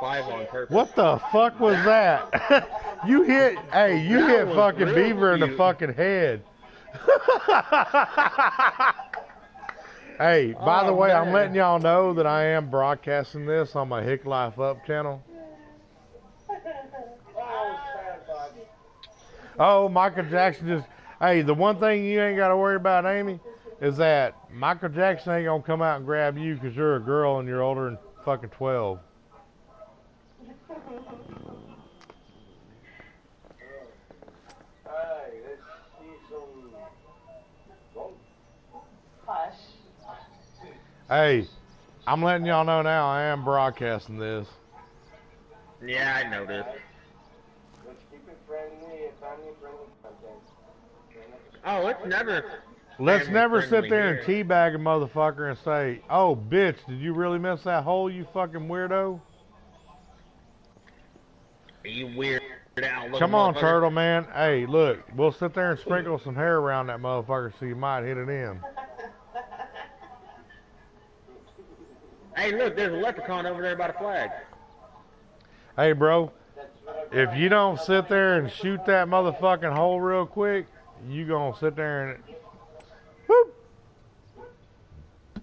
5 on purpose. What the fuck was that? You hit, hey, you hit fucking Beaver in the fucking head. Hey, by the way, I'm letting y'all know that I am broadcasting this on my Hick Life Up channel. Oh, Michael Jackson just, hey, the one thing you ain't got to worry about, Amy, is that Michael Jackson ain't going to come out and grab you because you're a girl and you're older than fucking 12. Hey, I'm letting y'all know now I am broadcasting this. Yeah, I know this. Oh, let's never sit there and teabag a motherfucker and say, oh, bitch, did you really miss that hole, you fucking weirdo? You weird out. Come on, turtle man. Hey, look, we'll sit there and sprinkle some hair around that motherfucker so you might hit it in. Hey, look, there's a leprechaun over there by the flag. Hey, bro, if you don't sit there and shoot that motherfucking hole real quick, you gonna sit there and... Whoop!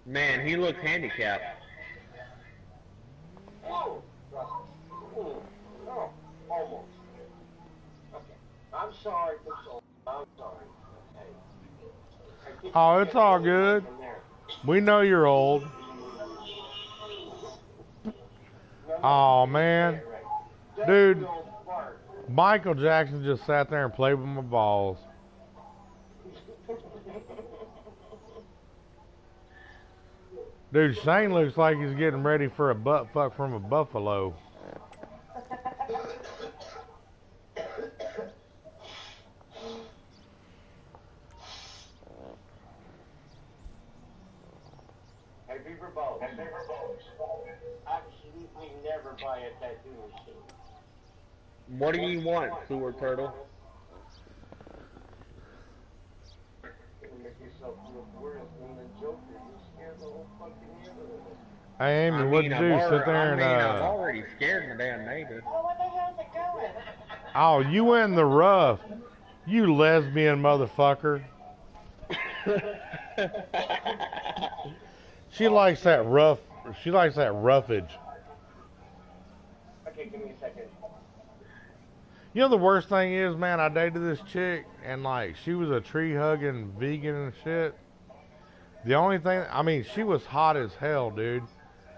Man, he looks handicapped. Whoa! Oh, almost. Okay. I'm sorry. I'm sorry. Oh, it's all good. We know you're old. Oh, man. Dude, Michael Jackson just sat there and played with my balls. Dude, Shane looks like he's getting ready for a butt fuck from a buffalo. Hey, Beaver Balls. Absolutely never buy a tattoo machine. What do you want, sewer turtle? Hey, Amy, what'd you do? Sit there and, I'm already scared of the damn neighbor. Well, what the hell's it going? Oh, you went in the rough. You lesbian motherfucker. She likes that rough, she likes that roughage. Okay, give me a second. You know the worst thing is, man, I dated this chick and like she was a tree hugging vegan and shit. The only thing, I mean, she was hot as hell, dude.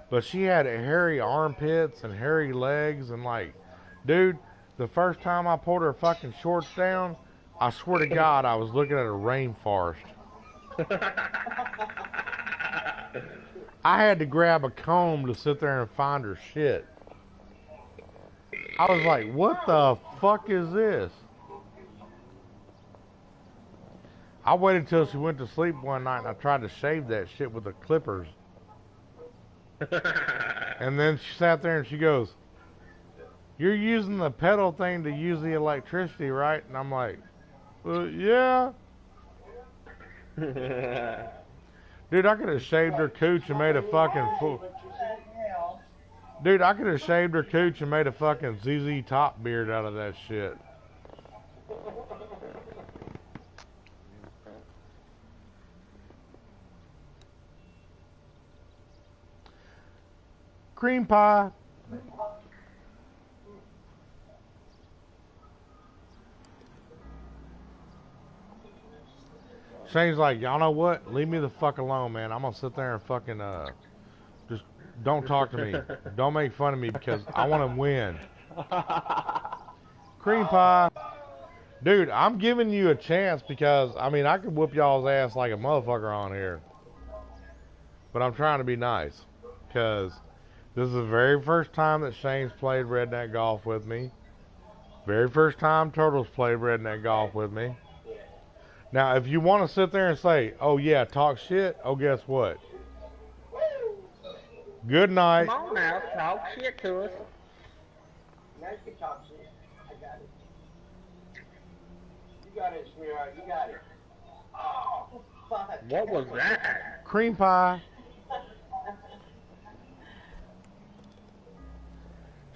But she had hairy armpits and hairy legs and like, dude, the first time I pulled her fucking shorts down, I swear to God, I was looking at a rainforest. I had to grab a comb to sit there and find her shit. I was like, what the fuck is this? I waited till she went to sleep one night and I tried to shave that shit with the clippers. And then she sat there and she goes, you're using the pedal thing to use the electricity, right? And I'm like, yeah. Dude, I could have shaved her cooch and made a fucking fool. Dude, I could have shaved her cooch and made a fucking ZZ Top beard out of that shit. Cream pie. Shane's like, y'all know what? Leave me the fuck alone, man. I'm gonna sit there and fucking, just don't talk to me. Don't make fun of me because I want to win. Cream pie. Dude, I'm giving you a chance because, I mean, I could whoop y'all's ass like a motherfucker on here. But I'm trying to be nice because this is the very first time that Shane's played Redneck Golf with me. Very first time Turtle's played Redneck Golf with me. Now, if you want to sit there and say, oh, yeah, talk shit, oh, guess what? Good night. Come on now, talk shit to us. Now you can talk shit. I got it. You got it, sweetheart. You got it. Oh, fuck. What was that? Cream pie.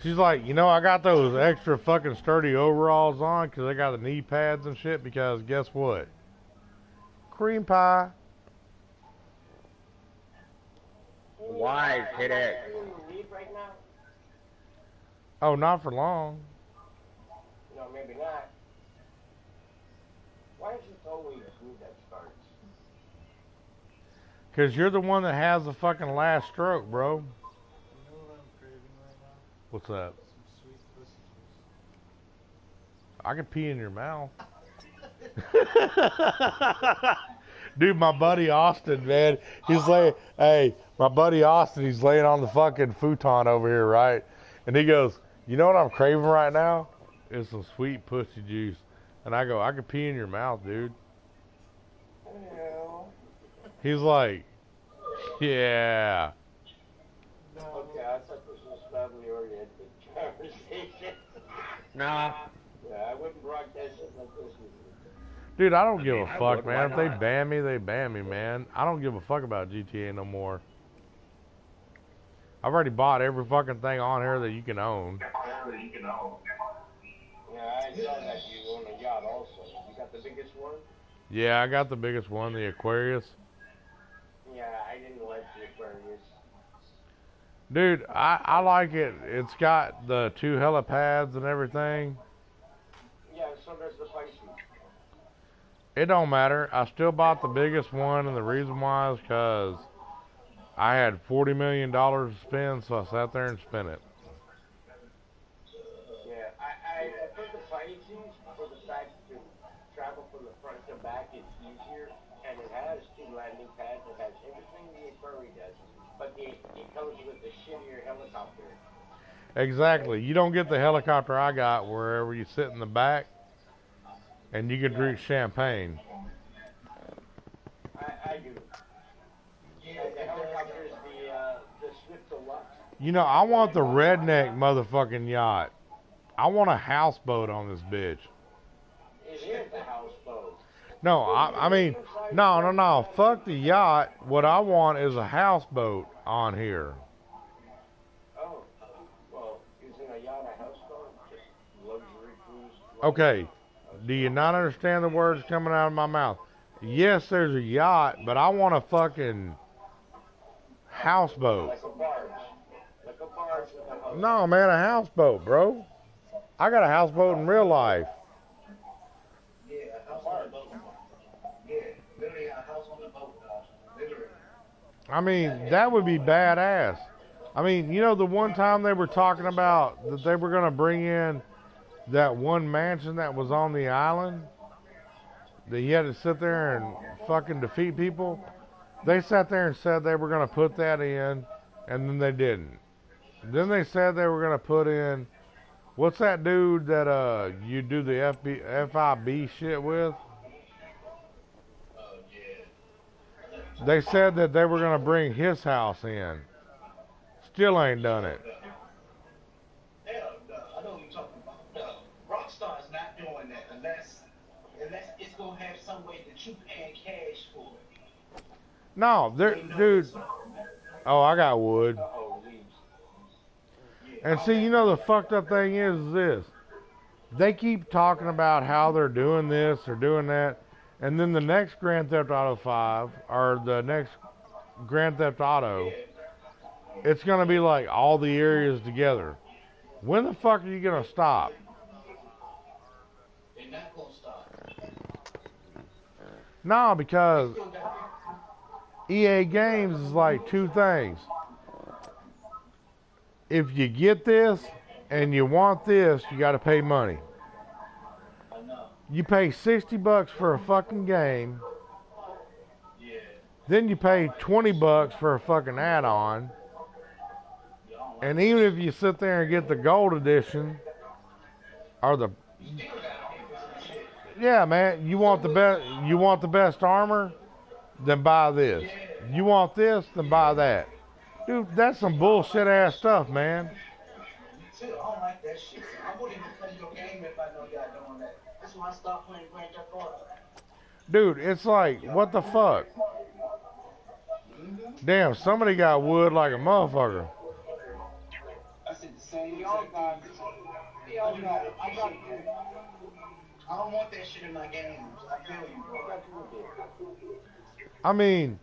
She's like, you know, I got those extra fucking sturdy overalls on because I got the knee pads and shit because guess what? Cream pie. Why, hit it? Right now? Oh, not for long. No, maybe not. Why is it always me that starts? Because you're the one that has the fucking last stroke, bro. You know what I'm craving right now? What's that? Some sweet pussy juice. I can pee in your mouth. Dude, my buddy Austin, man, he's laying, hey, my buddy Austin, he's laying on the fucking futon over here, right? And he goes, you know what I'm craving right now? It's some sweet pussy juice. And I go, I can pee in your mouth, dude. No. He's like, yeah. Okay, I thought this was family-oriented conversation. Nah. Yeah, I wouldn't broadcast it like this. Dude, I don't give a I fuck, would, man. why If they not? ban me, they ban me, man. I don't give a fuck about GTA no more. I've already bought every fucking thing on here that you can own. Yeah, I saw that you own a yacht also. You got the biggest one? Yeah, I got the biggest one, the Aquarius. Yeah, I didn't like the Aquarius. Dude, I like it. It's got the 2 helipads and everything. Yeah, so does the Pisces. It don't matter. I still bought the biggest one, and the reason why is because I had $40 million to spend, so I sat there and spent it. Yeah, I put the Pisces for the fact to travel from the front to back is easier, and it has 2 landing pads. It has everything the Aquarius does, but it comes with the shittier helicopter. Exactly. You don't get the helicopter I got wherever you sit in the back, and you can drink champagne. I do. And the helicopter is the Swift Deluxe. You know, I want the redneck motherfucking yacht. I want a houseboat on this bitch. It is a houseboat. No, I mean, no. Fuck the yacht. What I want is a houseboat on here. Oh, well, isn't a yacht a houseboat? Just luxury cruise. Okay, do you not understand the words coming out of my mouth? Yes, there's a yacht, but I want a fucking houseboat. Like a barge. Like a barge with a houseboat. No, man, a houseboat, bro. I got a houseboat in real life. Yeah, a house on a boat. Yeah, literally a house on a boat, literally. I mean, that would be badass. I mean, you know, the one time they were talking about that they were going to bring in that one mansion that was on the island, that you had to sit there and fucking defeat people. They sat there and said they were going to put that in, and then they didn't. Then they said they were going to put in, what's that dude that you do the FIB shit with? They said that they were going to bring his house in. Still ain't done it. Hell no, I know what you're talking about. No, Rockstar is not doing that unless it's gonna have some way that you paying cash for it. No, dude. Oh, I got wood. Uh-oh, leaves. And see, you know the fucked up thing is this. They keep talking about how they're doing this or doing that, and then the next Grand Theft Auto 5 or the next Grand Theft Auto, it's gonna be like all the areas together. When the fuck are you gonna stop? They're not gonna stop. No, because EA Games is like 2 things. If you get this and you want this, you gotta pay money. You pay $60 for a fucking game. Then you pay $20 for a fucking add-on. And even if you sit there and get the gold edition, or the, yeah, man, you want the best armor, then buy this. You want this, then buy that. Dude, that's some bullshit ass stuff, man. Me too, I don't like that shit. I wouldn't even play your game if I know y'all doing that. That's why I stopped playing Grand Theft Auto. Dude, it's like, what the fuck? Damn, somebody got wood like a motherfucker. I said the Same We all exact got thing. We all got it. I got you. I don't want that shit in my games. I feel you, I bro. got you with it. I mean,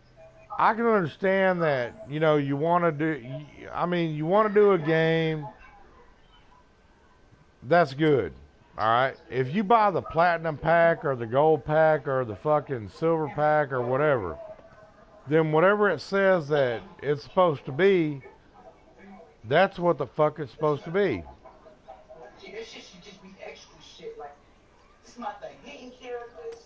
I can understand that, you know, you want to do, I mean, you want to do a game, that's good. All right. If you buy the platinum pack or the gold pack or the fucking silver pack or whatever, then whatever it says that it's supposed to be, that's what the fuck it's supposed to be. See, that shit should just be extra shit. Like, this is my thing. Hidden characters,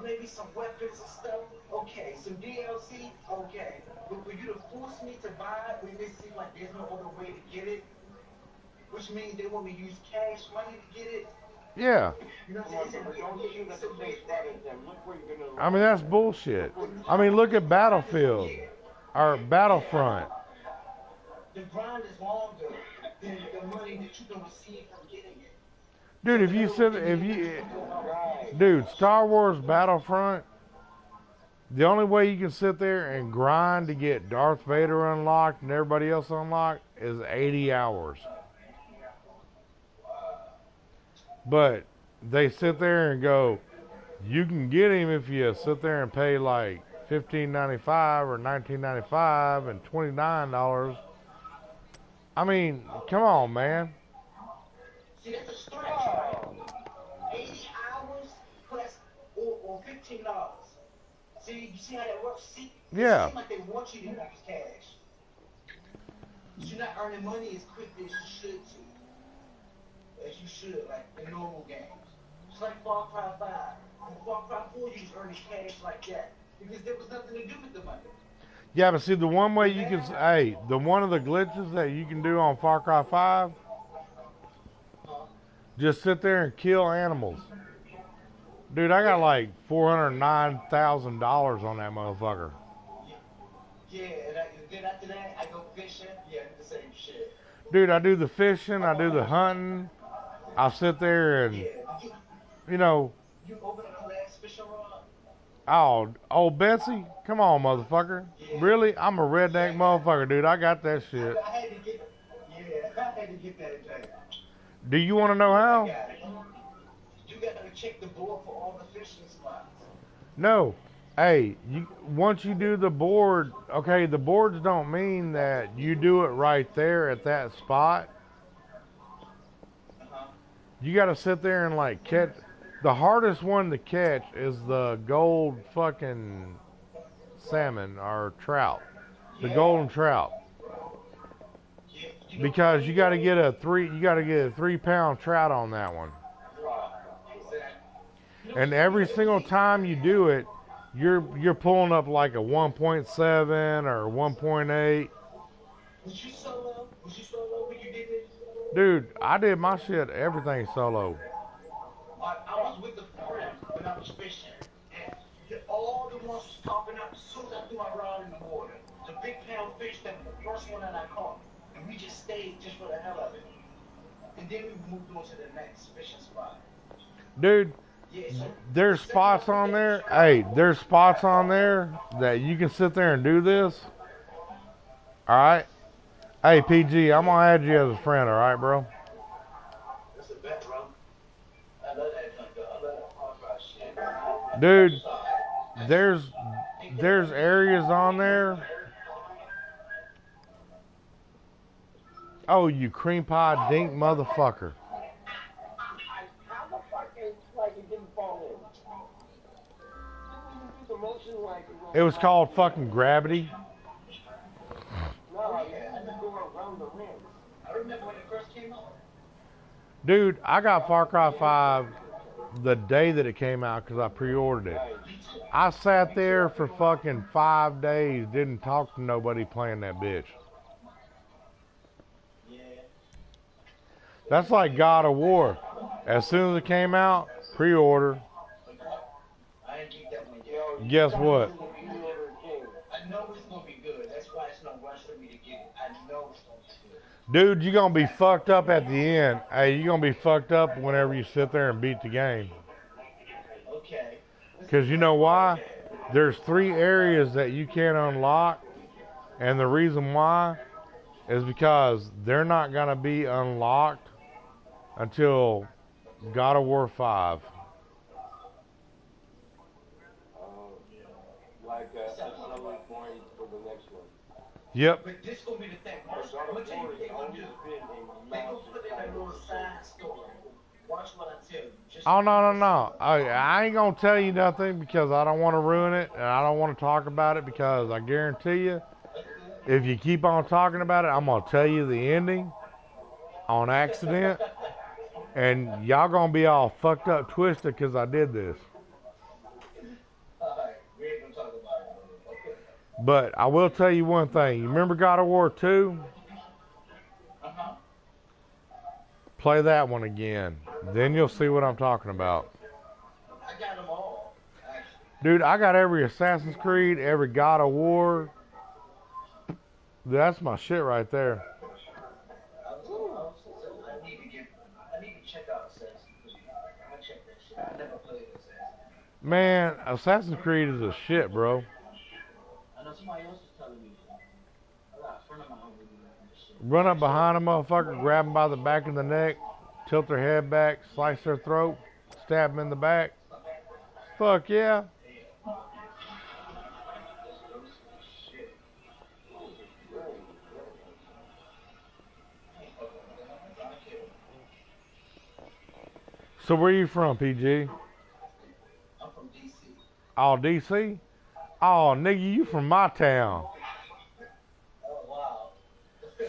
maybe some weapons and stuff. Okay, some DLC. Okay, but for you to force me to buy it when it seems like there's no other way to get it, which means they want me to use cash money to get it. Yeah. You know Come what on, I'm but saying? don't shoot at the same spot as them. Look where you're gonna. I mean, that's bullshit. I mean, look at Battlefield or Battlefront. The grind is longer than the money that you can receive from getting it. Dude, dude, Star Wars Battlefront, the only way you can sit there and grind to get Darth Vader unlocked and everybody else unlocked is 80 hours. But they sit there and go, you can get him if you sit there and pay like $15.95 or $19.95 and $29. I mean, come on, man. See, that's a stretch. 80 hours plus or $15. See, you see how that works? See, Yeah. It seems like they want you to use cash. You're not earning money as quick as you should to. As you should, like in normal games. It's like Far Cry 5. In Far Cry 4, you was earning cash like that. Because there was nothing to do with the money. Yeah, but see, the one way you can, hey, the one of the glitches that you can do on Far Cry 5, just sit there and kill animals. Dude, I got like $409,000 on that motherfucker. Yeah, and then after that, I go fishing. Yeah, the same shit. Dude, I do the fishing, I do the hunting. I sit there and, you know, You open up the last fishing rod? oh, Betsy, come on, motherfucker. Really? I'm a redneck motherfucker, dude. I got that shit. I had to get, I had to get that thing. Do you want to know how? You got to check the board for all the fishing spots. No. Hey, once you do the board, okay, the boards don't mean that you do it right there at that spot. You got to sit there and like catch. The hardest one to catch is the gold fucking salmon or trout, the golden trout, because you got to get a 3-pound trout on that one. And every single time you do it, you're pulling up like a 1.7 or 1.8. Was you solo? Was you solo when you did this? Dude, I did my shit, everything solo. I was with a friend when I was fishing, and all the ones was popping up as soon as I threw my rod in the water. The big pound fish, that was the first one that I caught, and we just stayed just for the hell of it. And then we moved on to the next fishing spot. Dude, Yeah, so there's spots on there. Hey, there's spots on there that you can sit there and do this. All right. Hey, PG, I'm gonna add you as a friend. All right, bro. that's a bet, bro. I love that. I love that part about shit. Dude, there's areas on there. Oh, you cream pie dink motherfucker. How the fuck is like it didn't fall in? Didn't even do the motion like It was called fucking gravity. No, I had to go around the rim. I remember when it first came out. Dude, I got Far Cry 5 the day that it came out because I pre-ordered it. I sat there for fucking 5 days, didn't talk to nobody playing that bitch. Yeah. That's like God of War. As soon as it came out, pre-order. I didn't get that one yet. Guess what? I know it's gonna be good. That's why it's no rush for me to get it. I know it's gonna be good. Dude, you're gonna be fucked up at the end. Hey, you're gonna be fucked up whenever you sit there and beat the game. Okay. Because you know why? There's 3 areas that you can't unlock. And the reason why is because they're not going to be unlocked until God of War 5. Like a selling point for the next one. Yep. But this gonna be the thing. God I'm of gonna tell you War what is they gonna always do. been a They gonna massive put in a title. little side story. Watch what I tell you. Just Oh, no. I ain't going to tell you nothing because I don't want to ruin it, and I don't want to talk about it because I guarantee you, if you keep on talking about it, I'm going to tell you the ending on accident, and y'all going to be all fucked up twisted because I did this. Alright, we ain't gonna talk about it. Okay. But I will tell you one thing. You remember God of War 2? Uh-huh. Play that one again. Then you'll see what I'm talking about. I got them all. Actually. Dude, I got every Assassin's Creed, every God of War. That's my shit right there. I need to check out Assassin's Creed. I'm gonna check that shit. I never played Assassin's Creed. Man, Assassin's Creed is a shit, bro. I know somebody else was telling me. I got a friend of mine who really liked this shit. Run up behind a motherfucker, grab them by the back of the neck, tilt their head back, slice their throat, stab them in the back. Fuck yeah. So where you from, PG? I'm from DC. Oh, DC? Oh, nigga, you from my town. Oh wow.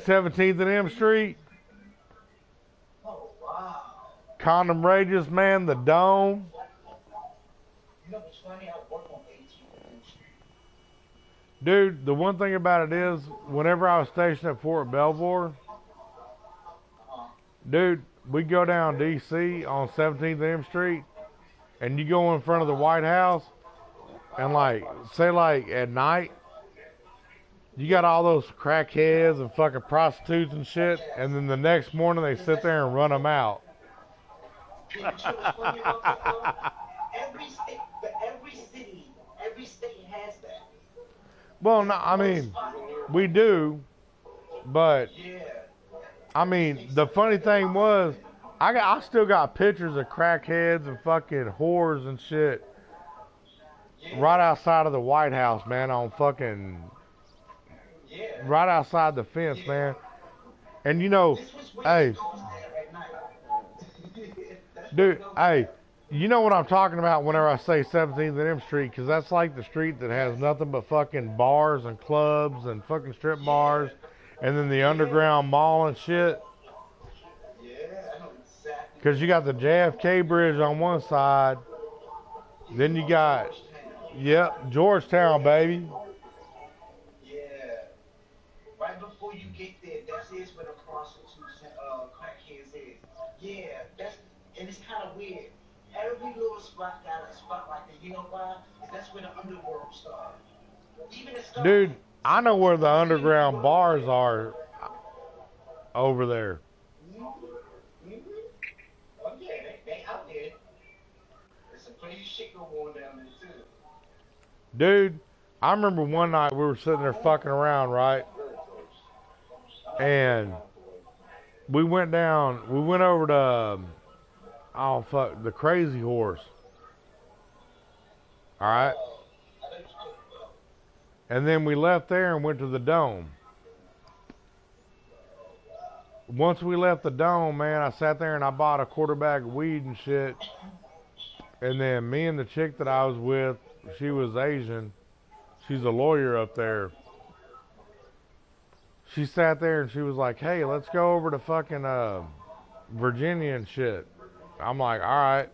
17th and M Street. Oh wow. Condom Rages, man, the Dome. You know what's funny? I work on 18th Street. Dude, the one thing about it is, whenever I was stationed at Fort Belvoir, dude, we go down DC on 17th M Street, and you go in front of the White House, and like, say like at night, you got all those crackheads and fucking prostitutes and shit, and then the next morning they sit there and run them out. Yeah, but you know what's funny about that though? Every state has that. Well, no, I mean, we do, but Yeah. I mean, the funny thing was, I still got pictures of crackheads and fucking whores and shit right outside of the White House, man, on fucking, right outside the fence, man. And you know, hey, dude, hey, you know what I'm talking about whenever I say 17th and M Street, because that's like the street that has nothing but fucking bars and clubs and fucking strip bars, and then the underground mall and shit. Because you got the JFK bridge on one side, then you got, yep, Georgetown, baby. Yeah. Right before you get there, that is where the prostitutes and crackheads is. Yeah, and it's kind of weird. Every little spot got a spot like that. You know why? Because that's where the underworld started. Even it started. Dude, I know where the underground bars are over there. Oh yeah, they out there. There's some crazy shit going on down there too. Dude, I remember one night we were sitting there fucking around, right? And we went over to, oh fuck, the Crazy Horse. Alright? And then we left there and went to the Dome. Once we left the Dome, man, I sat there and I bought a quarter bag of weed and shit. And then me and the chick that I was with, she was Asian. She's a lawyer up there. She sat there and she was like, hey, let's go over to fucking Virginia and shit. I'm like, all right.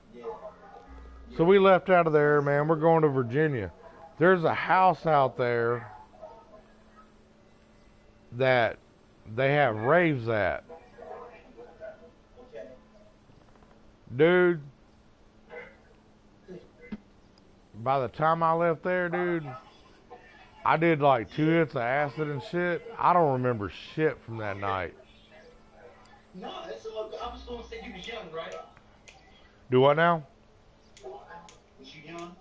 So we left out of there, man. We're going to Virginia. There's a house out there that they have raves at. Dude, by the time I left there, dude, I did like 2 hits of acid and shit. I don't remember shit from that night. No, that's all good. I was going to say you was young, right? Do what now? Was you young?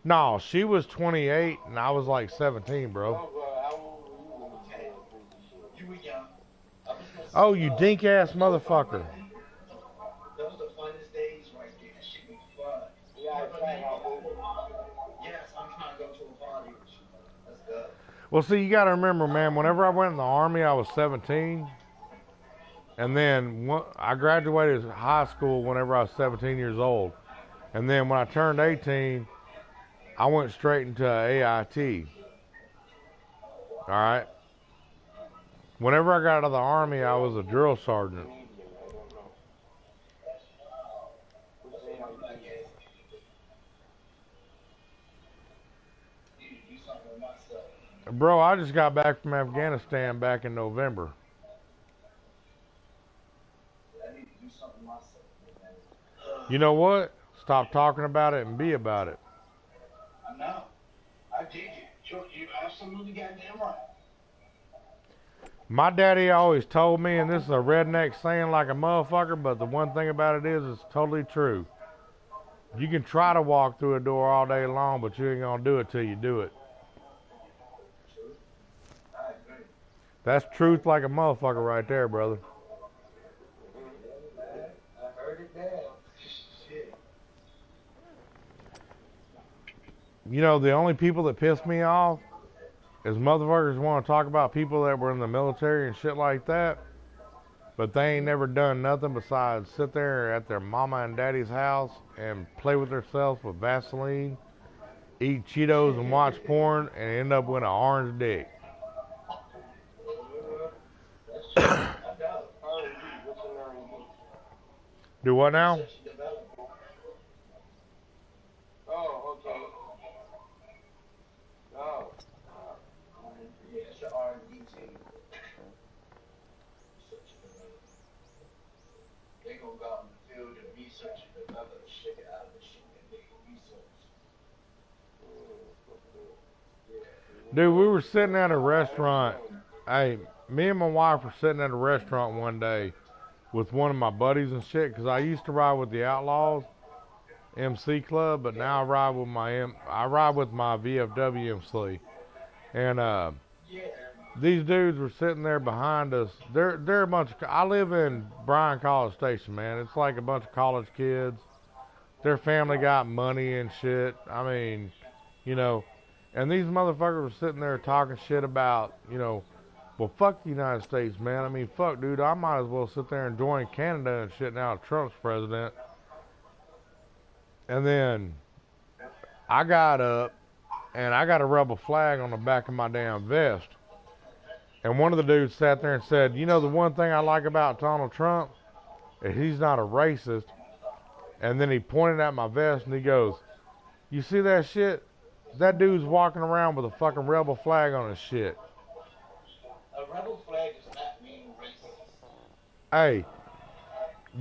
No, she was 28 and I was like 17, bro. Okay. You were young. Oh, you dink ass motherfucker. Those the funnest days right there. That shit be fun. Yeah, I tried how. Yes, I'm trying to go to a party with you. Let's go. Well, see, you got to remember, man, whenever I went in the Army, I was 17. And then I graduated high school whenever I was 17 years old. And then when I turned 18, I went straight into AIT. All right? Whenever I got out of the Army, I was a drill sergeant. Bro, I just got back from Afghanistan back in November. You know what? Stop talking about it and be about it. I know. I dig it. You absolutely goddamn right. My daddy always told me, and this is a redneck saying like a motherfucker, but the one thing about it is it's totally true. You can try to walk through a door all day long, but you ain't gonna do it till you do it. I agree. That's truth like a motherfucker right there, brother. I heard it there. Shit. You know, the only people that piss me off is motherfuckers want to talk about people that were in the military and shit like that, but they ain't never done nothing besides sit there at their mama and daddy's house and play with themselves with Vaseline, eat Cheetos and watch porn, and end up with an orange dick. Do what now? Oh, okay. Oh. Yeah, it's an R&D team. They gonna go out in the field and research and develop shit out of the shit that they research. Dude, we were sitting at a restaurant. Hey, me and my wife were sitting at a restaurant one day with one of my buddies and shit, because I used to ride with the Outlaws MC Club, but now I ride with my VFW MC. And these dudes were sitting there behind us. They're a bunch of. I live in Bryan College Station, man. It's like a bunch of college kids. Their family got money and shit. I mean, you know, and these motherfuckers were sitting there talking shit about, you know, well, fuck the United States, man. I mean, fuck, dude. I might as well sit there and join Canada and shit now that Trump's president. And then I got up and I got a rebel flag on the back of my damn vest. And one of the dudes sat there and said, you know, the one thing I like about Donald Trump is he's not a racist. And then he pointed at my vest and he goes, you see that shit? That dude's walking around with a fucking rebel flag on his shit. A rebel flag does not mean racist. Hey,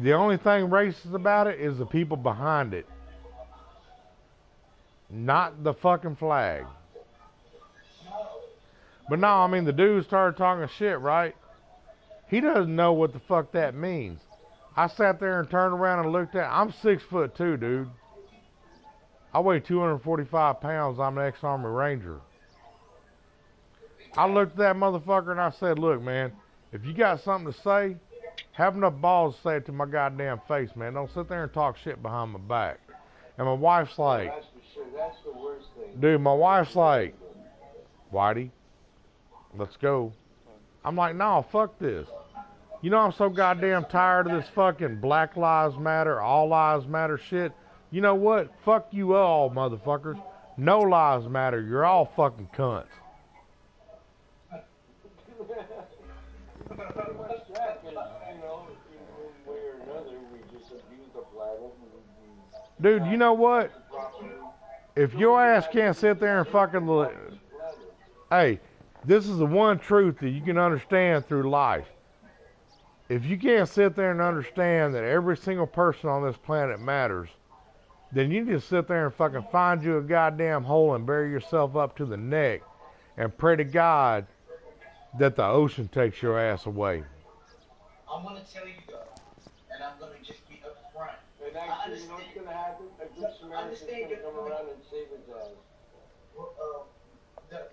the only thing racist about it is the people behind it. Not the fucking flag. But no, I mean, the dude started talking shit, right? He doesn't know what the fuck that means. I sat there and turned around and looked at. I'm 6'2", dude. I weigh 245 pounds. I'm an ex-Army Ranger. I looked at that motherfucker and I said, look, man, if you got something to say, have enough balls to say it to my goddamn face, man. Don't sit there and talk shit behind my back. And my wife's like, That's for sure. That's the worst thing. dude, my wife's like, Whitey, let's go. I'm like, no, fuck this. You know, I'm so goddamn tired of this fucking Black Lives Matter, All Lives Matter shit. You know what? Fuck you all, motherfuckers. No lives matter. You're all fucking cunts. Dude, you know what? If your ass can't sit there and fucking... Hey, this is the one truth that you can understand through life. If you can't sit there and understand that every single person on this planet matters, then you just sit there and fucking find you a goddamn hole and bury yourself up to the neck and pray to God that the ocean takes your ass away. I'm gonna tell you though, and I'm gonna just be upfront. And actually, you know what's gonna happen? A good Samaritan's gonna come around and save his ass. This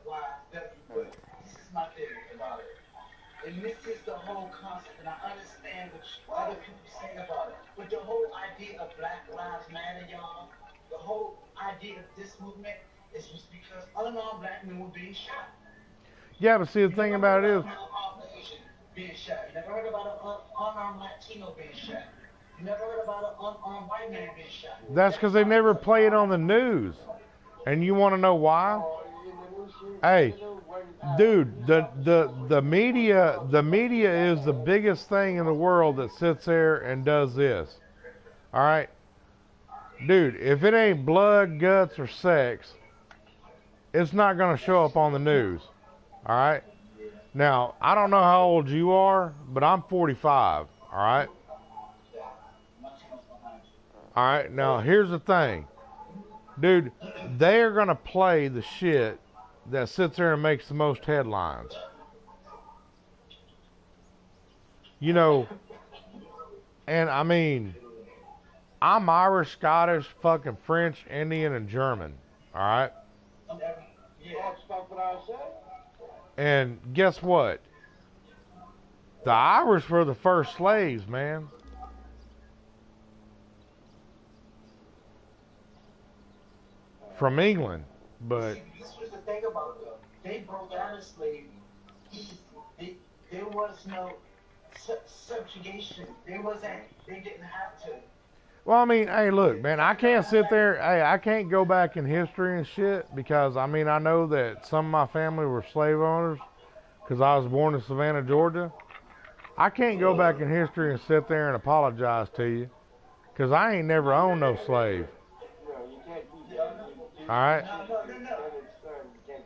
is my theory about it. And this is the whole concept, and I understand what other people say about it. But the whole idea of Black Lives Matter, y'all, the whole idea of this movement is just because unarmed black men were being shot. Yeah, but see, the You thing never about heard it about is, an unarmed Asian being shot. You never heard about an unarmed Latino being shot. You never heard about an unarmed white man being shot. that's because they never play it on the news. And you want to know why? Hey, dude, the media is the biggest thing in the world that sits there and does this. All right, dude, if it ain't blood, guts, or sex, it's not gonna show up on the news. All right. Now, I don't know how old you are, but I'm 45. All right. All right. Now, here's the thing, dude. They are gonna play the shit that sits there and makes the most headlines. You know, and I mean, I'm Irish, Scottish, fucking French, Indian, and German. All right. And guess what? The Irish were the first slaves, man. From England, but This was the thing about them. They broke out of slavery. There was no subjugation. They didn't have to. well, I mean, hey, look, man, I can't sit there. Hey, I can't go back in history and shit because I mean, I know that some of my family were slave owners because I was born in Savannah, Georgia. I can't go back in history and sit there and apologize to you because I ain't never owned no slave. All right.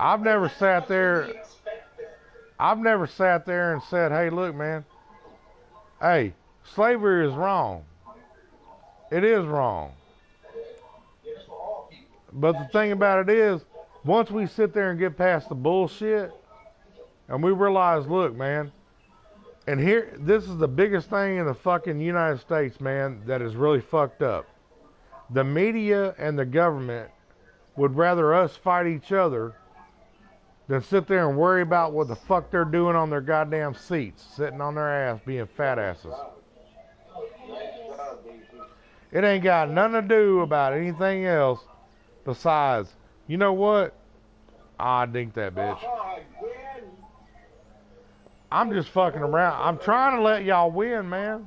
I've never sat there and said, hey, look, man, hey, slavery is wrong. It is wrong. But the thing about it is, once we sit there and get past the bullshit and we realize, look, man, and here, this is the biggest thing in the fucking United States, man, that is really fucked up. The media and the government would rather us fight each other than sit there and worry about what the fuck they're doing on their goddamn seats, sitting on their ass being fat asses. It ain't got nothing to do about anything else besides, you know what? I dink that bitch. I'm just fucking around. I'm trying to let y'all win, man.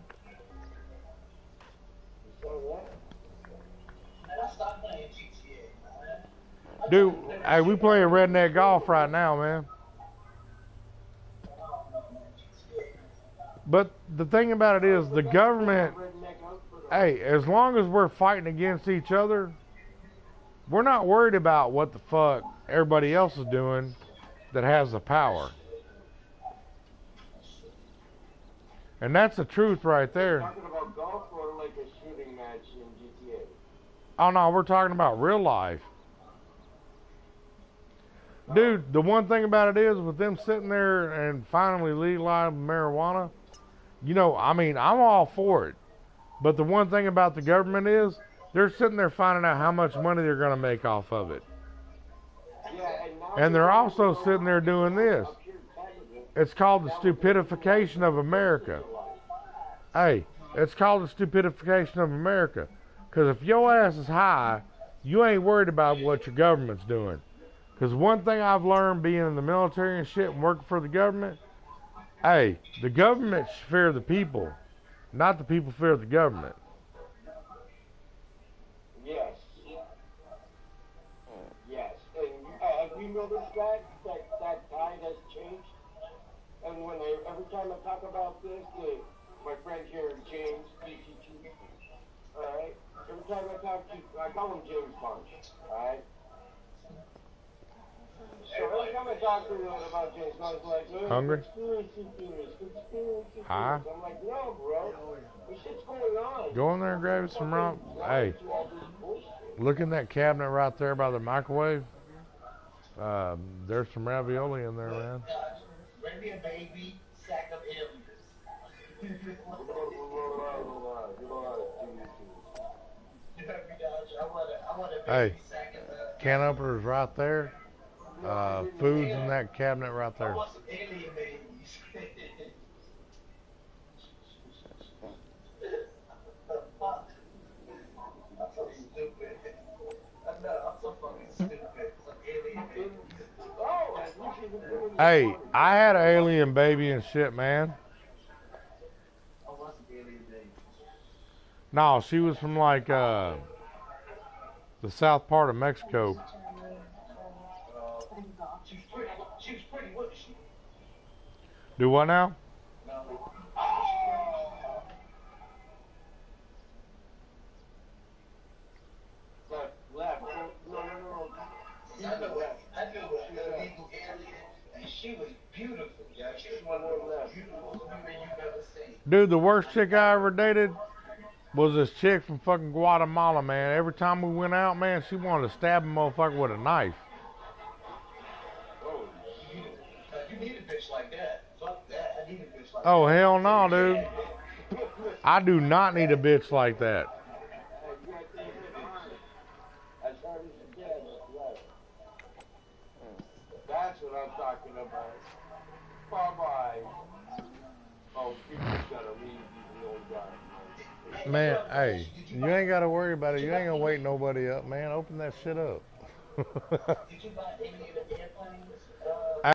Dude, hey, we playing redneck golf right now, man. But the thing about it is, the government, hey, as long as we're fighting against each other, we're not worried about what the fuck everybody else is doing that has the power. And that's the truth right there. Talking about golf or like a shooting match in GTA? Oh no, we're talking about real life. Dude, the one thing about it is, with them sitting there and finally legalizing marijuana, you know, I mean, I'm all for it. But the one thing about the government is, they're sitting there finding out how much money they're going to make off of it. And they're also sitting there doing this. It's called the stupidification of America. Hey, it's called the stupidification of America. Because if your ass is high, you ain't worried about what your government's doing. Because one thing I've learned being in the military and shit and working for the government, hey, the government should fear the people, not the people fear the government. Yes. Yes. And have you noticed that tide has changed? And every time I talk about this, my friend here, James, BCT, alright? Every time I call him James Bunch, alright? So every time I talk to him about James Bunch, like, Hungry? Conspiracy theories. Huh? I'm like, no, bro. This shit's going on. Go in there and grab some raw. Hey, look in that cabinet right there by the microwave. There's some ravioli in there, man. Bring me a baby sack of aliens. Hey, can opener's right there. Food's in that cabinet right there. I want some alien babies. Hey, I had an alien baby and shit, man. No, she was from like the south part of Mexico. She was pretty, wasn't she? Do what now? Left. No. I knew illegal alien, and she was beautiful. Yeah, she was one of the most beautiful women you've ever seen. Dude, the worst chick I ever dated was this chick from fucking Guatemala, man. Every time we went out, man, she wanted to stab a motherfucker with a knife. Oh, you need a bitch like that. Fuck that. I need a bitch like that. Oh, hell no, dude. I do not need a bitch like that. That's what I'm talking about. Bye-bye. Oh, people gotta leave the old guy. Man, hey, you ain't got to worry about it. You ain't going to wake nobody up, man. Open that shit up.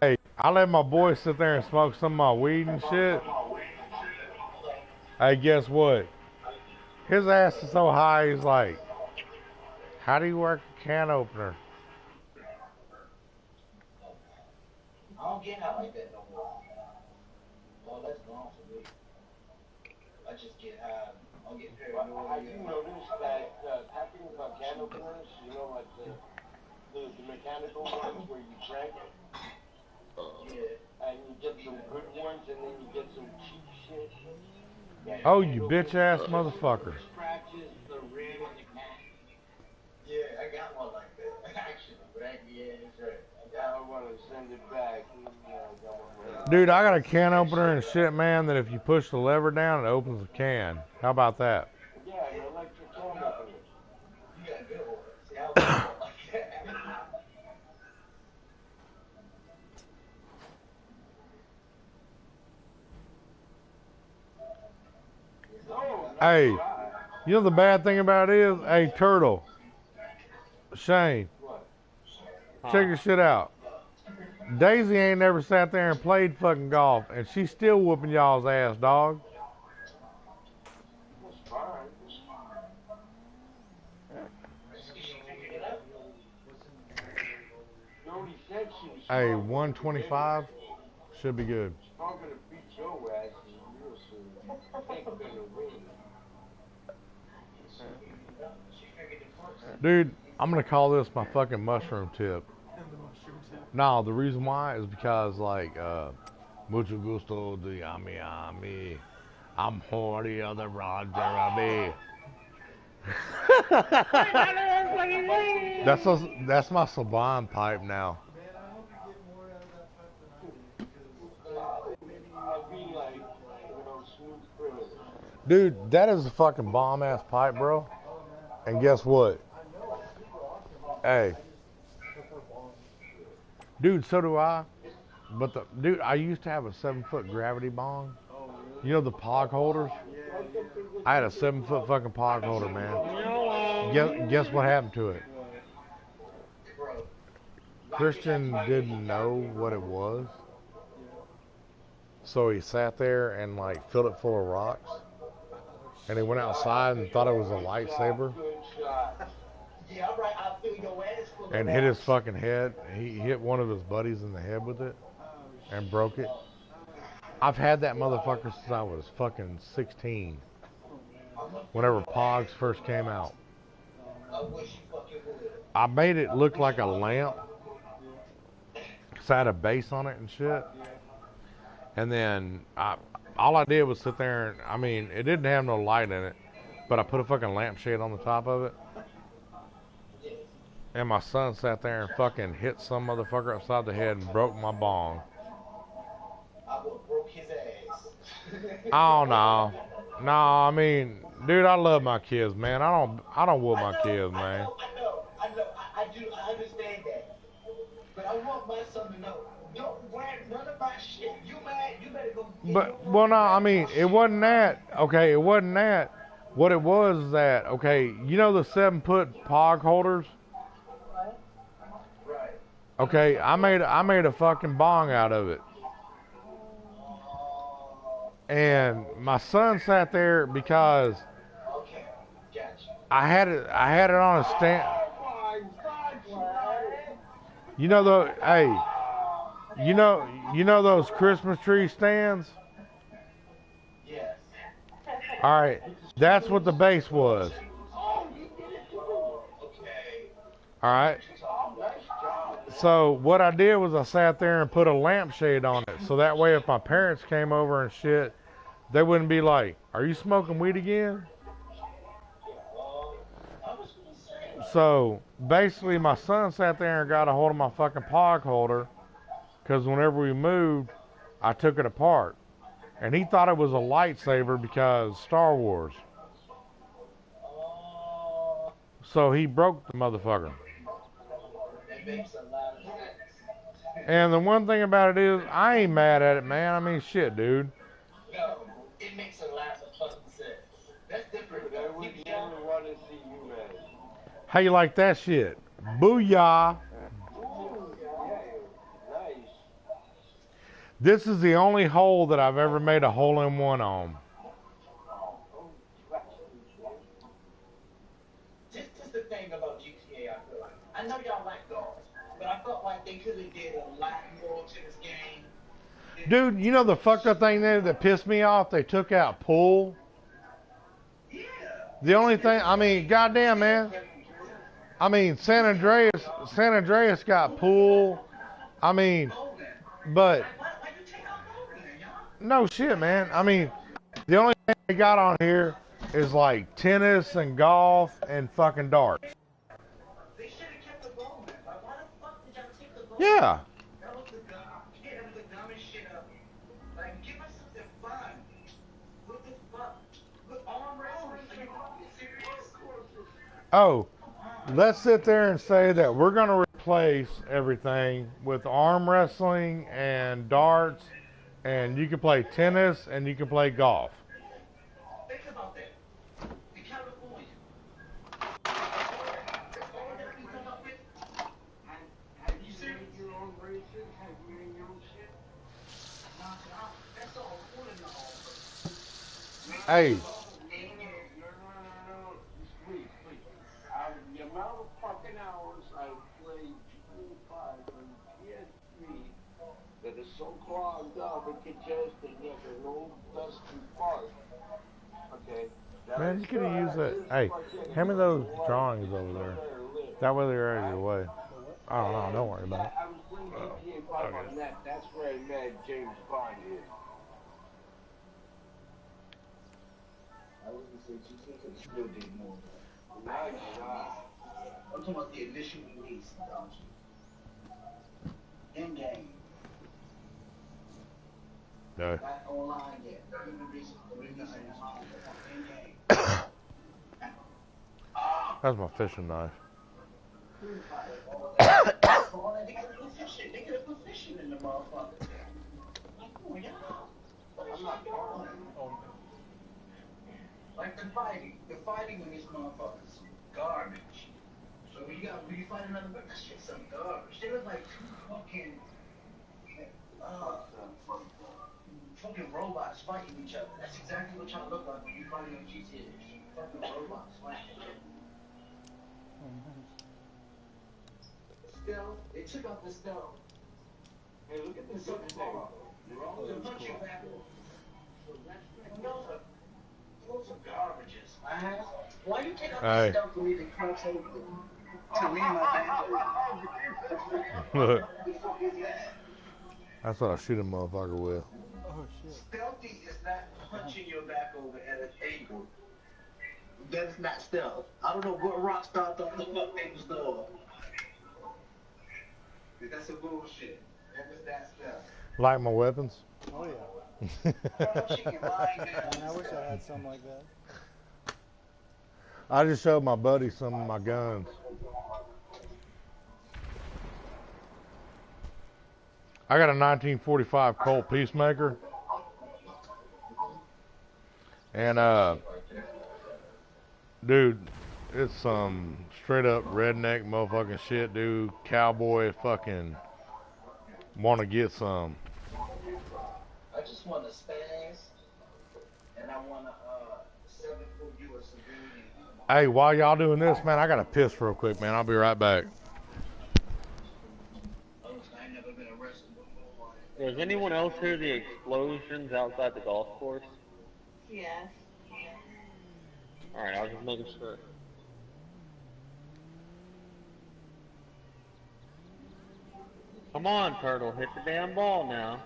Hey, I let my boy sit there and smoke some of my weed and shit. Hey, guess what? His ass is so high, he's like, how do you work a can opener? I don't get out like that no more. Oh, that's gone for me. I just get high. I'll get paranoid. I do notice that tapping can openers, you know, like the mechanical ones where you crank it. Yeah. And you get some good ones and then you get some cheap shit. Oh, you bitch ass motherfucker. Scratches the rim on the can. Yeah, I got one like that. Actually, right? Yeah, that's right. I want to send it back. Dude, I got a can opener and shit, man, that if you push the lever down, it opens the can. How about that? Yeah, an electric can opener. You got a good one. See, I was like that. Hey, you know the bad thing about it is, hey, Turtle, Shane, check your shit out. Daisy ain't never sat there and played fucking golf, and she's still whooping y'all's ass, dog. Hey, 125 should be good. Dude, I'm gonna call this my fucking mushroom tip. No, the reason why is because like mucho gusto de ami. I'm Horty of the Roger Rabbit. That's my Saban pipe now. Man, I hope you get more out of that pipe than I do, because Dude, that is a fucking bomb ass pipe, bro. And guess what? Hey. Dude, so do I. But dude, I used to have a 7-foot gravity bong. You know the pog holders? I had a 7-foot fucking pog holder, man. Guess what happened to it? Christian didn't know what it was. So he sat there and like filled it full of rocks. And he went outside and thought it was a lightsaber. And hit his fucking head. He hit one of his buddies in the head with it. And broke it. I've had that motherfucker since I was fucking 16. Whenever Pogs first came out. I made it look like a lamp. Cause I had a base on it and shit. And then all I did was sit there and, I mean, it didn't have no light in it. But I put a fucking lampshade on the top of it. And my son sat there and fucking hit some motherfucker upside the head and broke my bong. I would have broke his ass. Oh no. No, I mean, dude, I love my kids, man. I don't whoop my kids, man. I do, I understand that. But I want my son to know, don't grab none of my shit. You mad, you better go get But, well, no, I mean, it wasn't that. Okay, it wasn't that. What it was is that, okay, you know the 7-foot pog holders? Right. Okay, I made a fucking bong out of it. And my son sat there because Okay, gotcha. I had it on a stand. You know you know those Christmas tree stands? Yes. All right, that's what the base was. Okay. All right. So what I did was I sat there and put a lampshade on it, so that way if my parents came over and shit, they wouldn't be like, "Are you smoking weed again?" So basically, my son sat there and got a hold of my fucking pog holder, because whenever we moved, I took it apart, and he thought it was a lightsaber because Star Wars. So he broke the motherfucker. That makes a lot of sense. And the one thing about it is, I ain't mad at it, man. I mean, shit, dude. No, it makes a lot of fucking sense. That's different. I would never want to see you, man. How you like that shit? Booyah! Ooh, yeah, nice. This is the only hole that I've ever made a hole-in-one on. This is the thing about GTA, I feel like. I know y'all like golf, but I felt like they could have did a lot more to this game. Dude, you know the fucked up thing there that pissed me off? They took out pool. Yeah. The only thing, I mean, goddamn, man. I mean, San Andreas got pool. I mean, but Why you take out bowling, y'all? no shit, man. I mean, the only thing they got on here is like tennis and golf and fucking darts. They should have kept the bowling. Like, why the fuck did y'all take the bowling? Yeah. That was the dumbest shit ever. Like, give us something fun. What the fuck? With arm wrestling? Are you serious? Oh, let's sit there and say that we're going to replace everything with arm wrestling and darts, and you can play tennis and you can play golf. Think about that. In California, that's all that we come up with. Have you made your own races? Have you made your own shit? That's all cool and all. Hey, No. Please. The amount of fucking hours I've played GTA 5 on PS3 that is so clogged up and congested, yet there's no dusty part. Okay. man, you could have used that. Hey, hand me those drawings over there. That way they're out of your way. I don't know. Don't worry about it. I was playing GTA 5 on that. That's where I met James Bond here. I was gonna say GTA could still did more. Nice. I'm talking about the initial release, don't you? In game. No. Not online yet. In game. That's my fishing knife. They could have put fishing in the motherfucker. Like, oh, y'all. What is y'all doing? Like the fighting in these motherfuckers, garbage. So when you fight another person, that shit's some garbage. They look like two fucking robots fighting each other. That's exactly what y'all look like when you fighting on GTA. Fucking robots fighting. Stealth, they took out the stealth. Hey, look at this fucking thing. To punch you back. Those are garbages, man. Why you take out the stealth for me to cross over to read my band? Look. That's what I shoot a motherfucker with. Oh shit. Stealthy is not punching your back over at an angle. That is not stealth. I don't know what Rockstar thought the fuck they was doing. That's some bullshit. That is not stealth. Like my weapons? Oh yeah. Man, I wish I had something like that. I just showed my buddy some of my guns. I got a 1945 Colt Peacemaker. And, dude, It's some straight up redneck motherfucking shit, dude. Cowboy fucking want to get some. I just want to spaz, and I want to 7-foot you a civilian. Hey, while y'all doing this, man, I gotta piss real quick, man. I'll be right back. I ain't never been arrested before. Does anyone else hear the explosions outside the golf course? Yes. Alright, I was just making sure. Come on, Turtle, hit the damn ball now.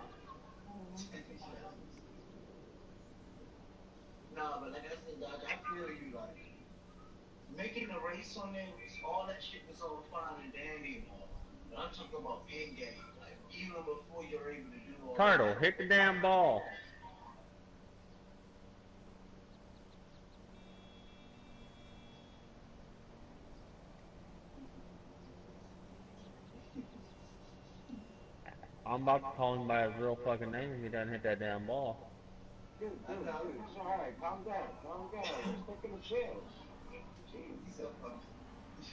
Nah, but like I said, dog, I feel you. Like making a race on it, all that shit was all fine and dandy. But I'm talking about in game, like even before you're able to do all Turtle, that. hit the damn ball. I'm about to call him by his real fucking name if he doesn't hit that damn ball. Dude, it's alright. Calm down. Just taking a chill.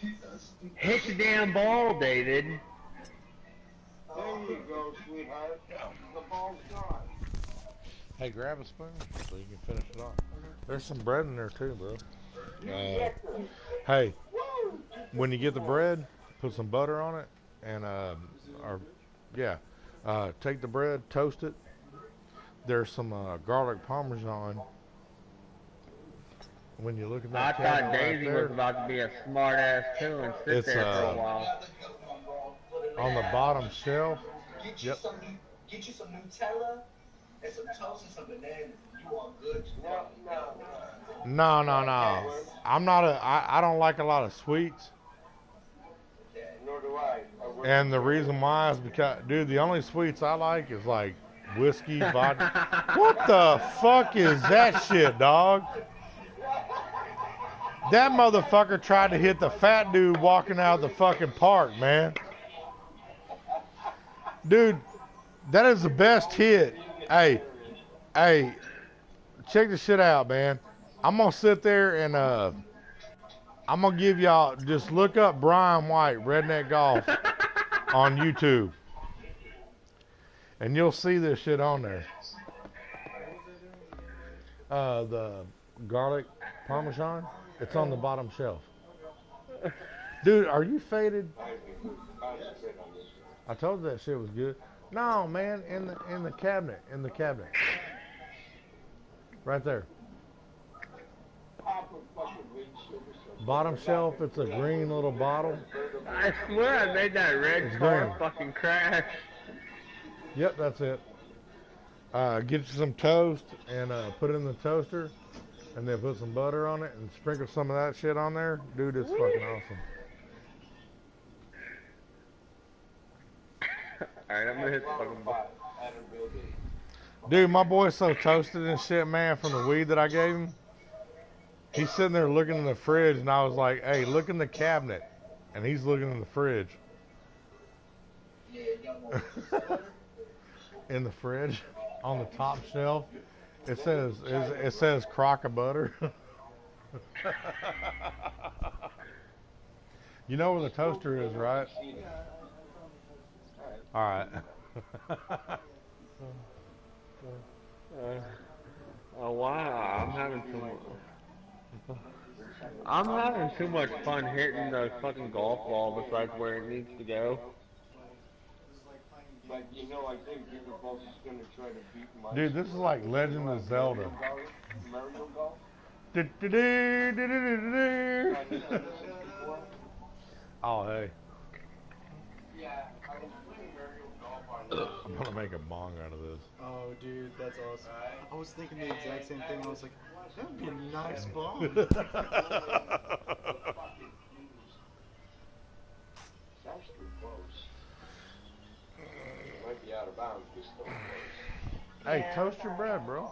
Jeez. Hit the damn ball, David. There you go, sweetheart. The ball's gone. Hey, grab a spoon so you can finish it off. There's some bread in there too, bro. Hey, when you get the bread, put some butter on it, and take the bread, toast it. There's some garlic parmesan. When you look at that, I thought Daisy was about to be a smart ass too and sit there for a while. On the bottom shelf. Get you some Nutella and some toast and some bananas. You are good to go. No. I don't like a lot of sweets. Nor do I. And the reason why is because, dude, the only sweets I like is like whiskey, vodka. What the fuck is that shit, dog? That motherfucker tried to hit the fat dude walking out of the fucking park, man. Dude, that is the best hit. Hey, check this shit out, man. I'm gonna sit there and I'm gonna give y'all, just look up Brian White, Redneck Golf on YouTube. And you'll see this shit on there. The garlic parmesan, it's on the bottom shelf. Dude, are you faded? I told you that shit was good. No, man, in the cabinet, right there. Bottom shelf, it's a green little bottle. I swear I made that red It's car green. fucking crash. Yep, that's it. Get you some toast and put it in the toaster, and then put some butter on it and sprinkle some of that shit on there. Dude, it's fucking awesome. Alright, I'm gonna hit the fucking ball. Dude, my boy's so toasted and shit, man, from the weed that I gave him. He's sitting there looking in the fridge, and I was like, hey, look in the cabinet. And he's looking in the fridge. In the fridge, on the top shelf, it says crock of butter. You know where the toaster is, right? All right. Oh wow, I'm having too much fun hitting the fucking golf ball besides where it needs to go. But you know, I think you're both just gonna try to beat my. Dude, this is like Legend of Zelda. Mario Golf? Oh, hey. Yeah, I was playing Mario Golf on I'm gonna make a bong out of this. Oh, dude, that's awesome. I was thinking the exact same thing. I was like, that would be a nice bomb. That's too close. Might be out of bounds, but still close. Hey, toast your bread, bro.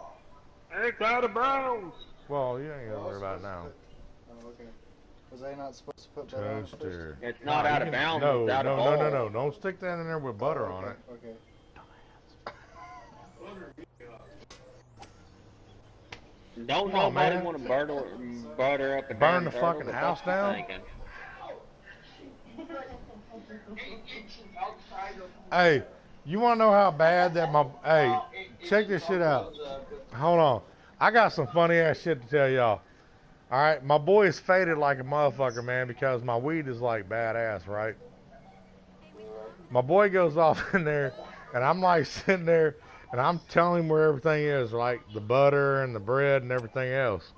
It's out of bounds! Well, you ain't gonna worry about it now. Oh, okay. Was I not supposed to put butter on it first? Toaster. It's not out of bounds, No, it's out of balls. no. Don't stick that in there with butter on it. Okay. Don't Come on, nobody man. want to butter up a Burn damn the turtle? fucking The house fuck you down? thinking? Hey, you want to know how bad that my... Hey, check this shit out. Hold on. I got some funny ass shit to tell y'all. Alright, my boy is faded like a motherfucker, man, because my weed is like badass, right? My boy goes off in there, and I'm like sitting there, and I'm telling him where everything is, like the butter and the bread and everything else.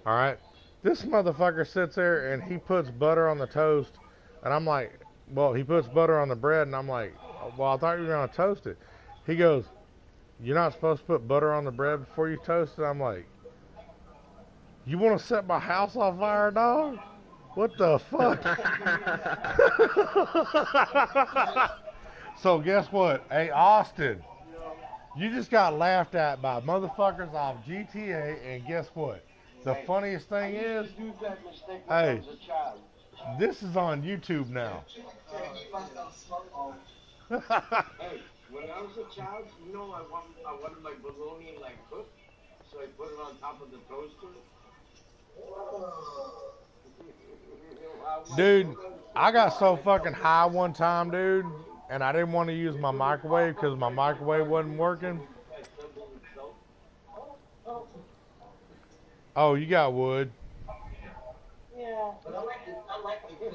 Alright? This motherfucker sits there, and he puts butter on the toast, and I'm like, well, he puts butter on the bread, and I'm like, well, I thought you were going to toast it. He goes, you're not supposed to put butter on the bread before you toast it? I'm like, you want to set my house on fire, dog? What the fuck? So guess what? Hey, Austin, you just got laughed at by motherfuckers off GTA, and guess what? The funniest thing is, hey, this is on YouTube now. Hey, when I was a child, you know, I wanted my bologna like cooked, so I put it on top of the toaster. Dude, I got so fucking high one time, dude, and I didn't want to use my microwave because my microwave wasn't working. Oh, you got wood. Yeah, but I like to cook.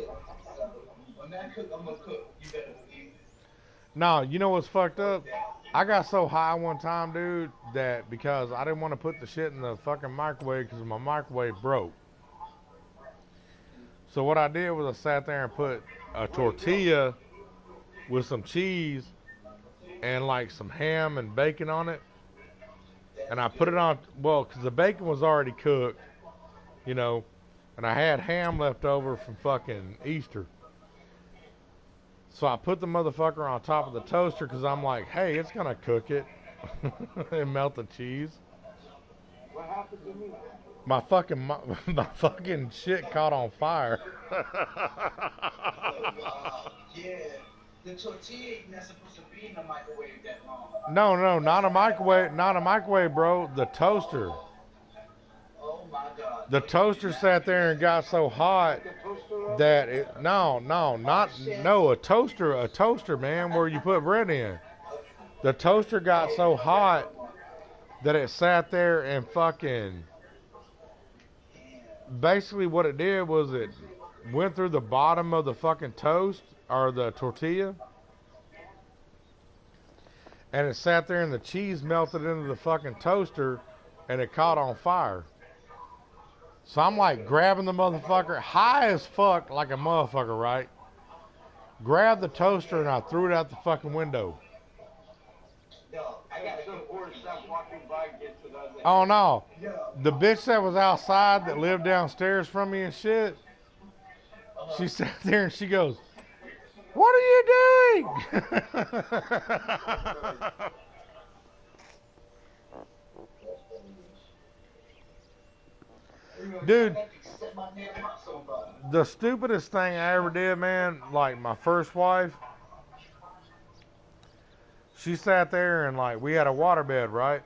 So when I cook, I'm gonna cook. You better eat. No, you know what's fucked up? I got so high one time, dude, that because I didn't want to put the shit in the fucking microwave because my microwave broke. So what I did was I sat there and put a tortilla with some cheese and like some ham and bacon on it. And I put it on, well, because the bacon was already cooked, you know, and I had ham left over from fucking Easter. So I put the motherfucker on top of the toaster because I'm like, hey, it's going to cook it and melt the cheese. What happened to me? My fucking shit caught on fire. Yeah, the tortilla ain't not supposed to be in the microwave that long. No, not a microwave, bro. The toaster. Oh my God. The toaster sat there and got so hot that a toaster, man, where you put bread in. The toaster got so hot that it sat there and fucking, basically what it did was it went through the bottom of the fucking toast or the tortilla, and it sat there and the cheese melted into the fucking toaster and it caught on fire. So I'm like grabbing the motherfucker, high as fuck like a motherfucker, right? Grabbed the toaster and I threw it out the fucking window. No, I got some poor stuff walking by gets it on the Oh no. The bitch that was outside that lived downstairs from me and shit, she sat there and she goes, what are you doing? Dude, the stupidest thing I ever did, man, like my first wife, she sat there and like we had a waterbed, right?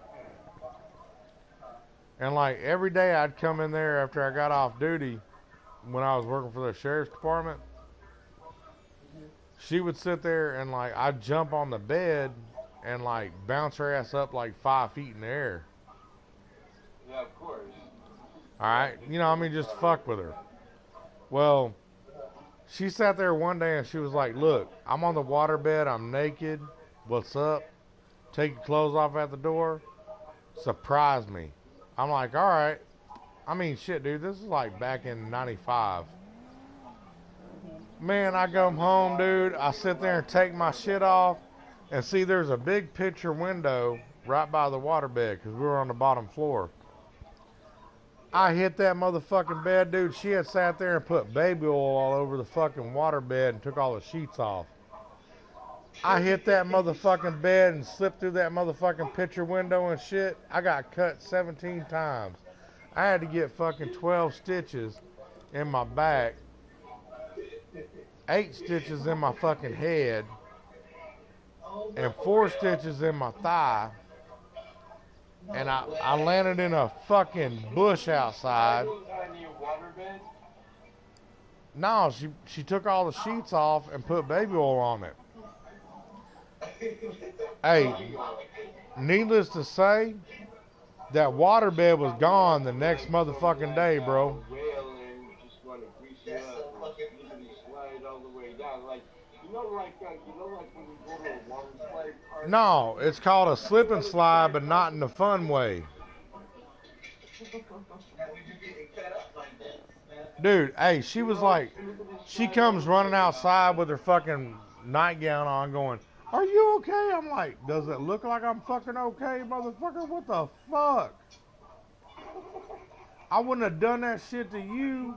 And like every day I'd come in there after I got off duty when I was working for the sheriff's department. She would sit there and like I'd jump on the bed and like bounce her ass up like 5 feet in the air. Yeah, of course. Alright, you know, I mean, just fuck with her. Well, she sat there one day and she was like, look, I'm on the waterbed, I'm naked, what's up? Take your clothes off at the door, surprise me. I'm like, alright. I mean, shit, dude, this is like back in 95. Man, I come home, dude, I sit there and take my shit off, and see there's a big picture window right by the waterbed, because we were on the bottom floor. I hit that motherfucking bed, dude. She had sat there and put baby oil all over the fucking waterbed and took all the sheets off. I hit that motherfucking bed and slipped through that motherfucking picture window and shit. I got cut 17 times. I had to get fucking 12 stitches in my back, 8 stitches in my fucking head, and 4 stitches in my thigh. and I landed in a fucking bush outside. No, she took all the sheets off and put baby oil on it. Hey, needless to say, that waterbed was gone the next motherfucking day, bro. No, it's called a slip and slide, but not in the fun way. Dude, hey, she was like, she comes running outside with her fucking nightgown on going, "Are you okay?" I'm like, "Does it look like I'm fucking okay, motherfucker? What the fuck? I wouldn't have done that shit to you."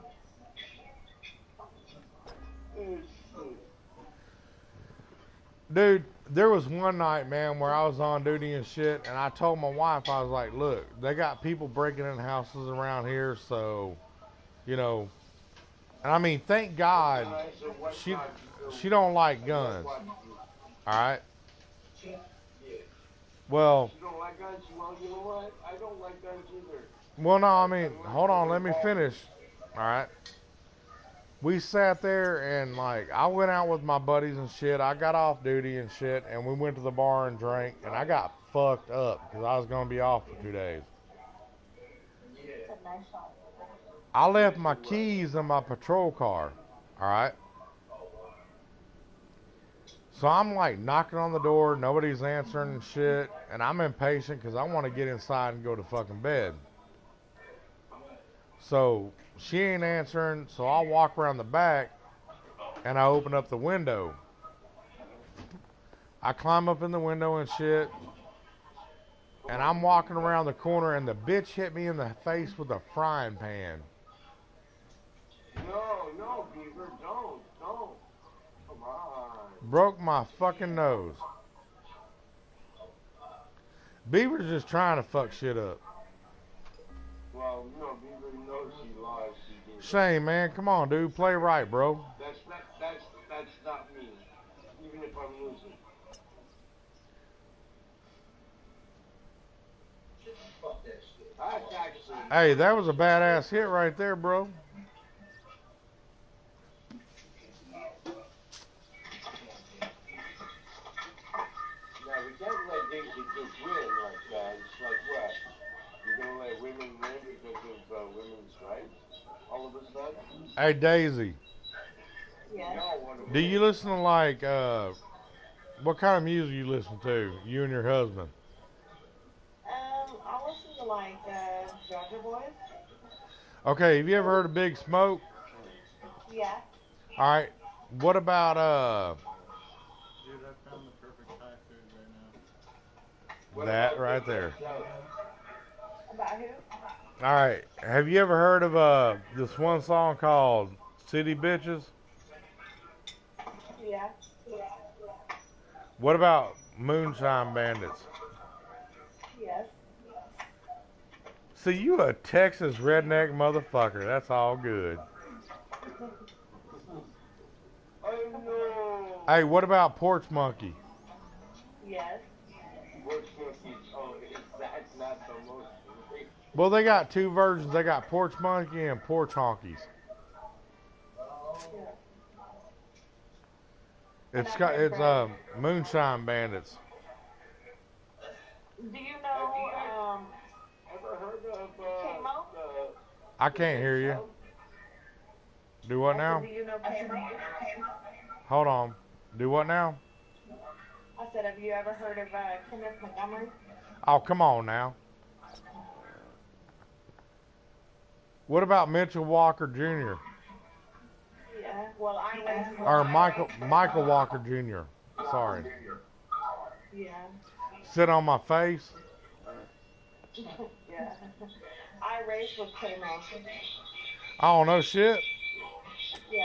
Dude, there was one night, man, where I was on duty and shit, and I told my wife, I was like, "Look, they got people breaking in houses around here, so, you know," and I mean, thank God, she don't like guns. All right. Well. You don't like guns? Well, you know what? I don't like guns either. Well, no, I mean, hold on, let me finish. All right. We sat there and like I went out with my buddies and shit. I got off duty and shit, and we went to the bar and drank, and I got fucked up because I was gonna be off for 2 days. I left my keys in my patrol car. All right. So I'm like knocking on the door, nobody's answering and shit, and I'm impatient because I want to get inside and go to fucking bed. So she ain't answering, so I'll walk around the back and I open up the window. I climb up in the window and shit, and I'm walking around the corner and the bitch hit me in the face with a frying pan. No, Beaver, don't. Come on. Broke my fucking nose. Beaver's just trying to fuck shit up. Well, no, Beaver knows he lost. Shane, man, come on, dude, play right, bro. That's not me. Even if I'm losing. Fuck that shit. That's actually. Hey, that was a badass hit right there, bro. Now, we can't let Daisy just win like that. It's like what? You're going to let women win because of women's rights? All of a sudden? Hey, Daisy. Yeah. Do you listen to like, what kind of music you listen to, you and your husband? I listen to like Georgia Boys. Okay, have you ever heard of Big Smoke? Yeah. Alright, what about, Dude, I found the perfect Thai food right now. that right there? About who? Alright, have you ever heard of, this one song called City Bitches? Yeah. What about Moonshine Bandits? Yes. See, you a Texas redneck motherfucker. That's all good. Oh, no. Hey, what about Porch Monkey? Yes. Porch Monkey. Oh, that's not the most. Well, they got two versions. They got Porch Monkey and Porch Honkies. It's Moonshine Bandits. Do you know Ever heard of K-Mo? I can't hear you. Do what now? Do you know K-Mo? Hold on. Do what now? I said, have you ever heard of Kenneth Montgomery? Oh, come on now. What about Mitchell Walker Jr.? Yeah. Well, I raced. Or Michael Walker Jr. Sorry. Yeah. Sit on my face. Yeah. I raced with K-Mo. I don't know shit. Yeah.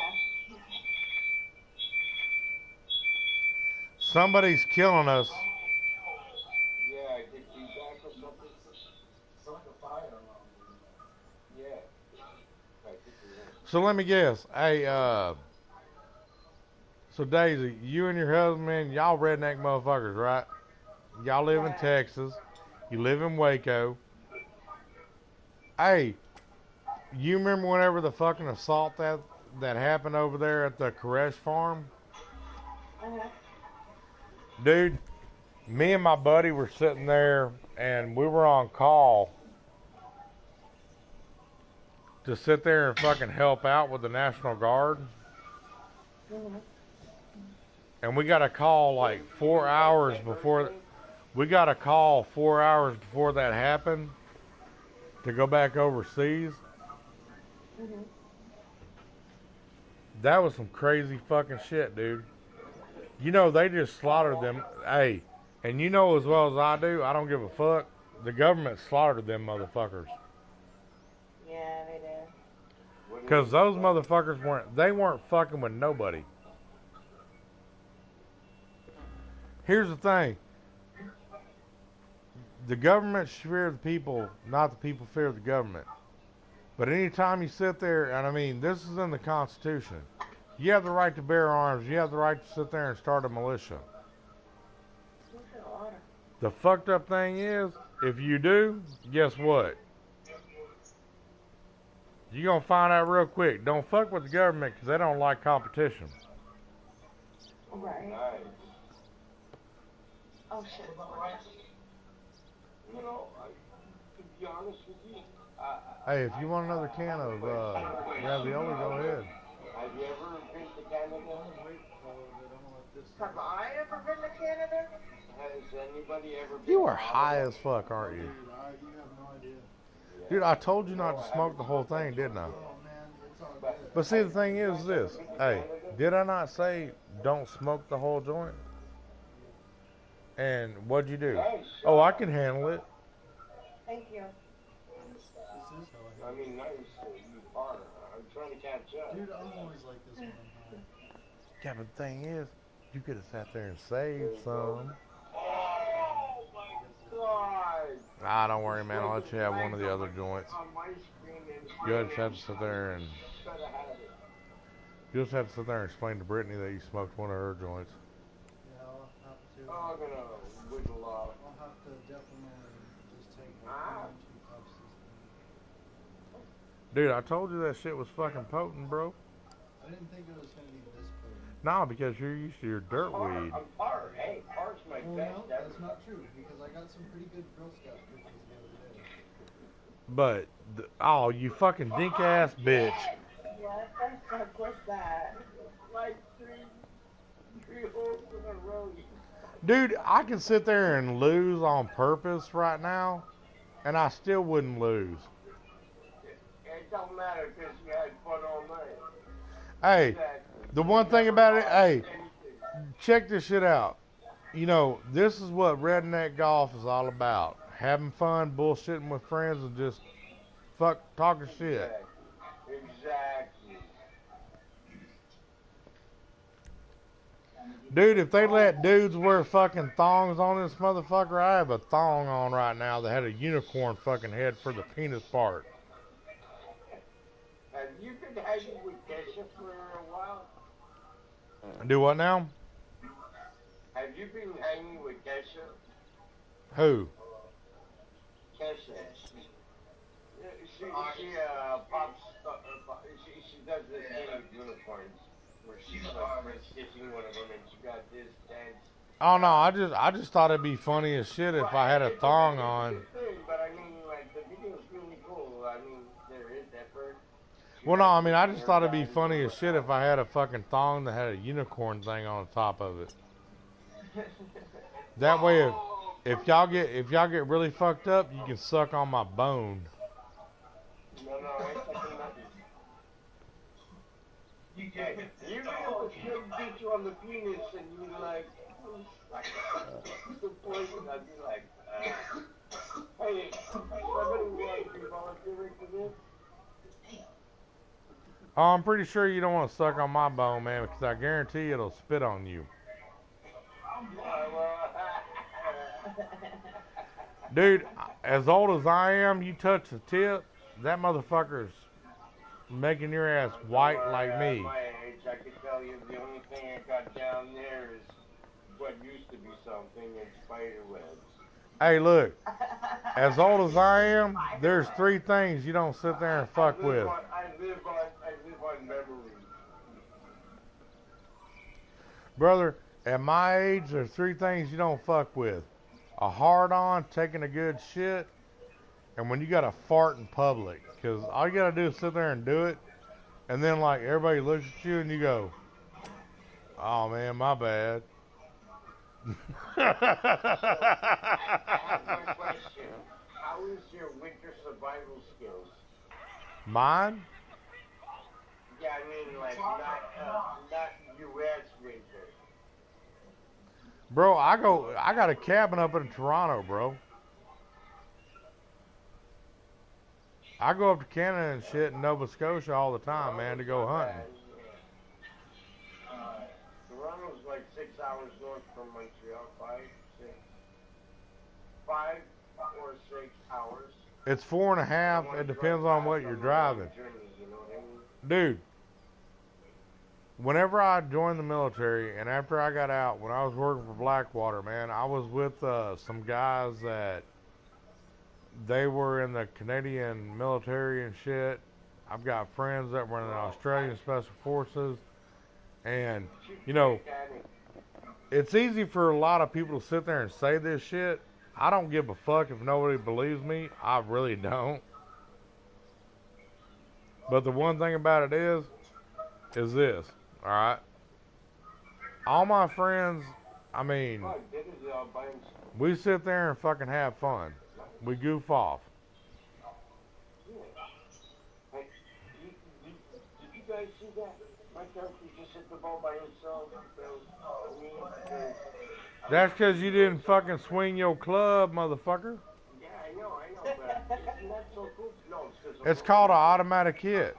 Somebody's killing us. Yeah, I did feedback or something. It's like a fire alarm. Yeah. So let me guess. Hey, so Daisy, you and your husband, man, y'all redneck motherfuckers, right? Y'all live in Texas. You live in Waco. Hey, you remember whenever the fucking assault that happened over there at the Koresh farm? Uh-huh. Dude, me and my buddy were sitting there and we were on call to sit there and fucking help out with the National Guard. Mhm. And we got a call like 4 hours before. We got a call 4 hours before that happened to go back overseas. Mhm. That was some crazy fucking shit, dude. You know, they just slaughtered them. Hey, and you know as well as I do, I don't give a fuck. The government slaughtered them motherfuckers. Yeah, they did. Because those motherfuckers weren't fucking with nobody. Here's the thing. The government should fear the people, not the people fear the government. But anytime you sit there, and I mean, this is in the Constitution. You have the right to bear arms. You have the right to sit there and start a militia. The fucked up thing is, if you do, guess what? You're going to find out real quick. Don't fuck with the government because they don't like competition. Right. Oh shit. You know, to be honest with you, Hey, if you want another can of ravioli, go ahead. have you ever been to Canada? Have I ever been to Canada? Has anybody ever been? You are high as fuck, aren't you? Dude, you have no idea. Dude, I told you not to smoke the whole thing, didn't I? Oh man, it's all good. But see, the thing is this. Hey, did I not say don't smoke the whole joint? And what'd you do? Oh, I can handle it. Thank you. I mean, nice. You are. I'm trying to catch up. Dude, I'm always like this when I'm high. Yeah, but the thing is, you could have sat there and saved some. Oh my God! Ah, don't worry, man. I'll let you have one of the other joints. On my screen and You just have to sit there and should have had it. you just have to sit there and explain to Brittany that you smoked one of her joints. Yeah, I'll have to. Oh, I'm gonna wiggle off. I'll have to definitely just take Ah. 1 or 2 puffs this thing. Dude, I told you that shit was fucking potent, bro. I didn't think it was gonna be this potent. Nah, because you're used to your dirt weed. I'm par. Hey, par's my Well, best no, ever. that's not true because I got some pretty good Girl Scout cookies the other day. But, oh, you fucking dink ass bitch. What the fuck was that? Like three holes in a row. Dude, I can sit there and lose on purpose right now, and I still wouldn't lose. It don't matter because you had fun all night. Hey, Exactly. the one thing about it, hey, check this shit out. You know, this is what redneck golf is all about. Having fun, bullshitting with friends, and just talking shit. Exactly. Dude, if they let dudes wear fucking thongs on this motherfucker, I have a thong on right now that had a unicorn fucking head for the penis part. Have you been hanging with Kesha for a while? Do what now? Have you been hanging with Kesha? Who? Kesha. She pops. She does this thing with unicorns where she's like stitching one of them, and she got this dance. Oh no, I just thought it'd be funny as shit if I had a thong on. But I mean, like the video's really cool. I mean, there is effort. Well, no, I mean I just thought it'd be funny as shit if I had a fucking thong that had a unicorn thing on the top of it. That way, if y'all get really fucked up, you can suck on my bone. No, it's like nothing. You know, she'll beat you on the penis, and you like, the poison. I'd be like, hey, somebody want to be volunteering for this? Oh, I'm pretty sure you don't want to suck on my bone, man, because I guarantee it'll spit on you. Dude, as old as I am, you touch the tip, that motherfucker's making your ass white like me. At my age, I can tell you the only thing I got down there is what used to be something, and spider webs. Hey, look. As old as I am, there's 3 things you don't sit there and fuck with. I live on memory. Brother, at my age, there's 3 things you don't fuck with. A hard-on, taking a good shit, and when you got to fart in public. Because all you got to do is sit there and do it, and then, like, everybody looks at you and you go, oh, man, my bad. I have one question. How is your winter survival skills? Mine? Yeah, I mean, like, not U.S. winter. Bro, I got a cabin up in Toronto, bro. I go up to Canada and shit in Nova Scotia all the time, man, to go hunting. Toronto's like 6 hours north from Montreal, 5 or 6 hours. It's 4.5. It depends on what you're driving. Dude, whenever I joined the military and after I got out, when I was working for Blackwater, man, I was with some guys that they were in the Canadian military and shit. I've got friends that were in the Australian Special Forces. And, you know, it's easy for a lot of people to sit there and say this shit. I don't give a fuck if nobody believes me. I really don't. But the one thing about it is this, alright? All my friends, I mean, we sit there and fucking have fun. We goof off. Hey, did you guys see that? My country just hit the ball by himself. That's because you didn't fucking swing your club, motherfucker. Yeah, I know, but isn't that so cool? No, it's called an automatic hit.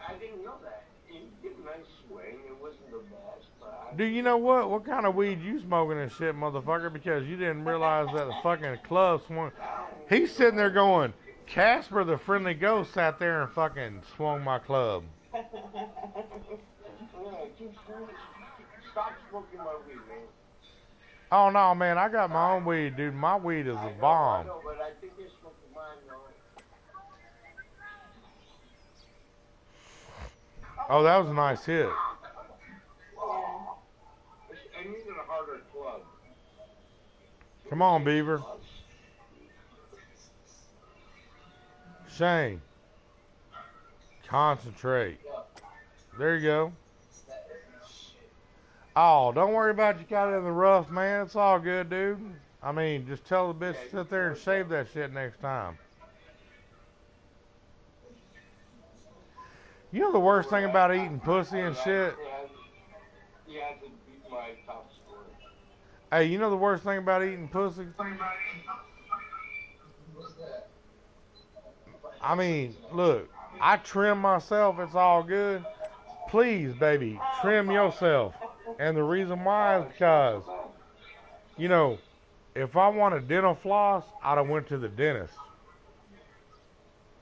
I didn't know that. He did a nice swing. It wasn't the best, but... Dude, you know what? What kind of weed you smoking and shit, motherfucker? Because you didn't realize that the fucking club swung. He's sitting there going, Casper the Friendly Ghost sat there and fucking swung my club. Stop smoking my weed, man. Oh, no, man. I got my own weed, dude. My weed is a bomb. I know, but I think they're smoking mine, though. Oh, that was a nice hit. I needed a harder club. Come on, Beaver. Shane. Concentrate. There you go. Oh, don't worry about you got it in the rough, man. It's all good, dude. I mean, just tell the bitch to sit there and shave that shit next time. You know the worst thing about eating pussy and shit? He hasn't beat my top score. Hey, you know the worst thing about eating pussy? I mean, look, I trim myself. It's all good. Please, baby, trim yourself. And the reason why is because, you know, if I want a dental floss, I'd have went to the dentist.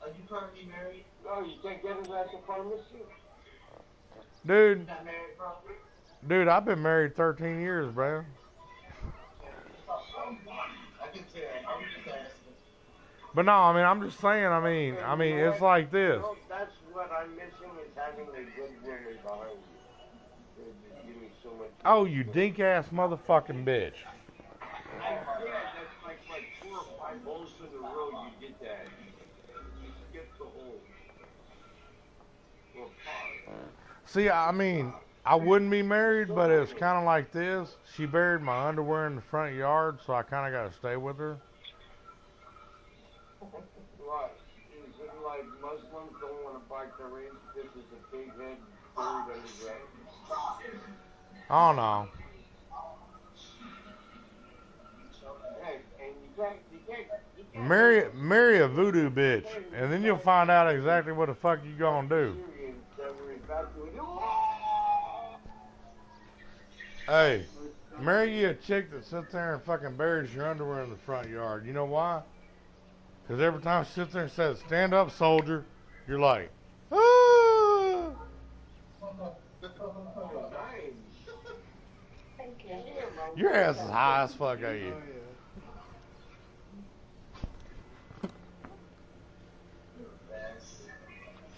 Are you currently married? No, you can't get it at the pharmacy. Dude, Not married properly? dude, I've been married 13 years, bro. I can tell. I'm just asking. But no, I mean, I'm just saying, I mean, it's like this. You know, that's what I'm missing is having a good woman behind you. They give me so much. Oh, you dink-ass motherfucking bitch. Yeah, that's like 4 or 5 holes in the road you did that. You skipped the hole. Well, See, I mean, I wouldn't be married, but it's kind of like this. She buried my underwear in the front yard, so I kind of got to stay with her. What? Is it like Muslims don't want to bite their ears because there's a big head buried underground? Oh, no. Hey, and you can't Marry a voodoo bitch, and then you'll find out exactly what the fuck you gonna do. Hey, marry you a chick that sits there and fucking buries your underwear in the front yard. You know why? Because every time she sits there and says, stand up, soldier, you're like, ah! Thank you. Your ass is high as fuck, ain't you?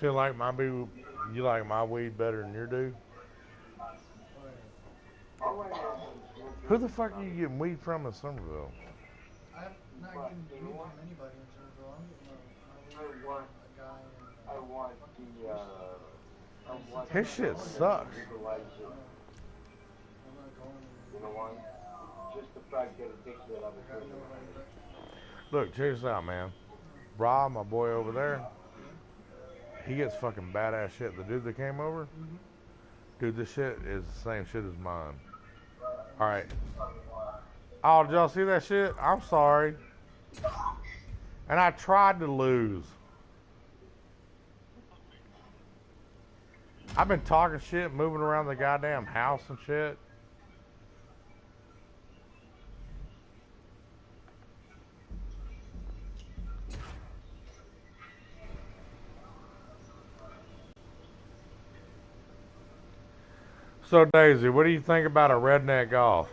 feel like you like my weed better than your dude? Who the fuck are you getting weed from in Somerville? I'm not getting weed from anybody in Somerville. I'm getting my weed from a guy in. I want His shit sucks. I'm not going You know why? Just the fact that it takes it out of the Look, check this out, man. Rob, my boy over there, he gets fucking badass shit. The dude that came over, dude, this shit is the same shit as mine. Alright. Oh, did y'all see that shit? I'm sorry. And I tried to lose. I've been talking shit, moving around the goddamn house and shit. So, Daisy, what do you think about a redneck golf?